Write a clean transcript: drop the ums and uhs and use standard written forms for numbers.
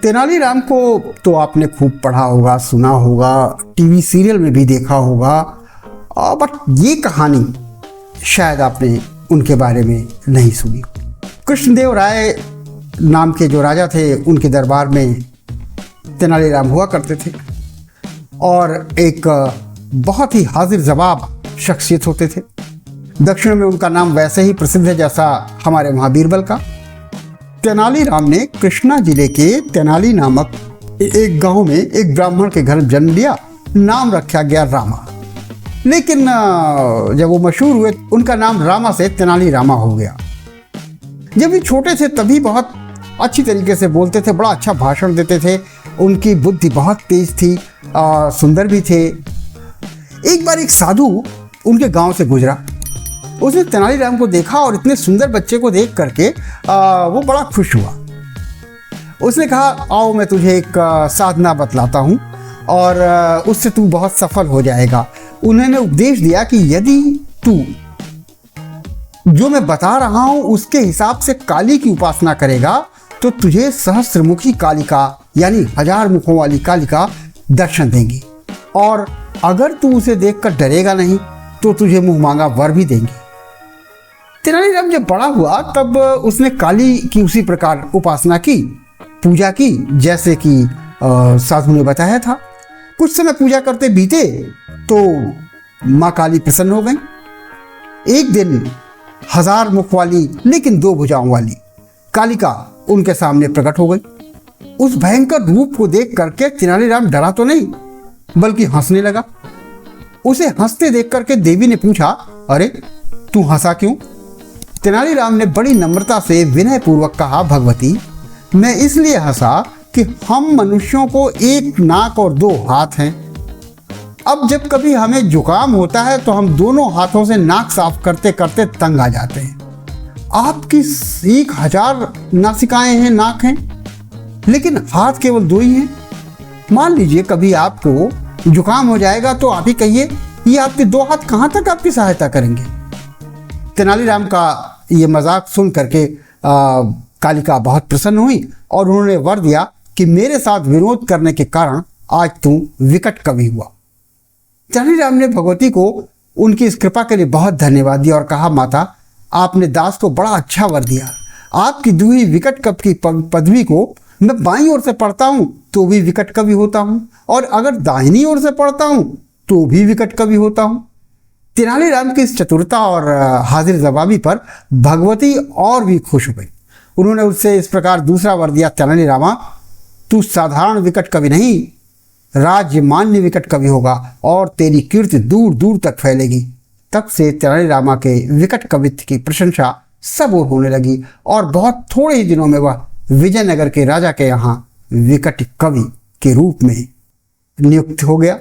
तेनालीराम को तो आपने खूब पढ़ा होगा, सुना होगा, टीवी सीरियल में भी देखा होगा, बट ये कहानी शायद आपने उनके बारे में नहीं सुनी। कृष्णदेव राय नाम के जो राजा थे, उनके दरबार में तेनालीराम हुआ करते थे और एक बहुत ही हाजिर जवाब शख्सियत होते थे। दक्षिण में उनका नाम वैसे ही प्रसिद्ध है जैसा हमारे वहाँ बीरबल का। तेनालीराम ने कृष्णा जिले के तेनाली नामक एक गांव में एक ब्राह्मण के घर जन्म लिया। नाम रखा गया रामा, लेकिन जब वो मशहूर हुए उनका नाम रामा से तेनालीरामा हो गया। जब भी छोटे थे तभी बहुत अच्छी तरीके से बोलते थे, बड़ा अच्छा भाषण देते थे, उनकी बुद्धि बहुत तेज थी, सुंदर भी थे। एक बार एक साधु उनके गांव से गुजरा, उसने तेनालीराम को देखा और इतने सुंदर बच्चे को देख करके वो बड़ा खुश हुआ। उसने कहा, आओ मैं तुझे एक साधना बतलाता हूँ और उससे तू बहुत सफल हो जाएगा। उन्होंने उपदेश दिया कि यदि तू जो मैं बता रहा हूँ उसके हिसाब से काली की उपासना करेगा तो तुझे सहस्त्रमुखी कालिका यानी 1000 मुखों वाली कालिका दर्शन देंगी, और अगर तू उसे देखकर डरेगा नहीं तो तुझे मुंह मांगा वर भी देंगी। तेनालीराम जब बड़ा हुआ तब उसने काली की उसी प्रकार उपासना की, पूजा की जैसे कि साधु ने बताया था। कुछ समय पूजा करते बीते तो माँ काली प्रसन्न हो गई। एक दिन 1000 मुख वाली लेकिन 2 भुजाओं वाली कालिका उनके सामने प्रकट हो गई। उस भयंकर रूप को देख करके तेनालीराम डरा तो नहीं बल्कि हंसने लगा। उसे हंसते देख करके देवी ने पूछा, अरे तू हंसा क्यों? तेनालीराम ने बड़ी नम्रता से विनय पूर्वक कहा, भगवती मैं इसलिए हंसा कि हम मनुष्यों को एक नाक और 2 हाथ हैं। अब जब कभी हमें जुकाम होता है तो हम दोनों हाथों से नाक साफ करते करते तंग आ जाते हैं। आपकी 1000 नासिकाएं हैं, नाक हैं, लेकिन हाथ केवल 2 ही हैं। मान लीजिए कभी आपको जुकाम हो जाएगा तो आप ही कहिए, ये आपके 2 हाथ कहाँ तक आपकी सहायता करेंगे? तेनालीराम का ये मजाक सुन करके कालिका बहुत प्रसन्न हुई और उन्होंने वर दिया कि मेरे साथ विरोध करने के कारण आज तू विकट कवि हुआ। तेनालीराम ने भगवती को उनकी इस कृपा के लिए बहुत धन्यवाद दिया और कहा, माता आपने दास को बड़ा अच्छा वर दिया। आपकी दी हुई विकट कवि की पदवी को मैं बाईं ओर से पढ़ता हूँ तो भी विकट कवि होता हूँ, और अगर दाहिनी ओर से पढ़ता हूँ तो भी विकट कवि होता हूँ। तेनालीराम की इस चतुरता और हाजिर जवाबी पर भगवती और भी खुश हो गई। उन्होंने उससे इस प्रकार दूसरा वर दिया, तेनालीरामा तू साधारण विकट कवि नहीं, राज्य मान्य विकट कवि होगा और तेरी कीर्ति दूर दूर तक फैलेगी। तब से तेनालीरामा के विकट कवित्व की प्रशंसा सब ओर होने लगी और बहुत थोड़े ही दिनों में वह विजयनगर के राजा के यहाँ विकट कवि के रूप में नियुक्त हो गया।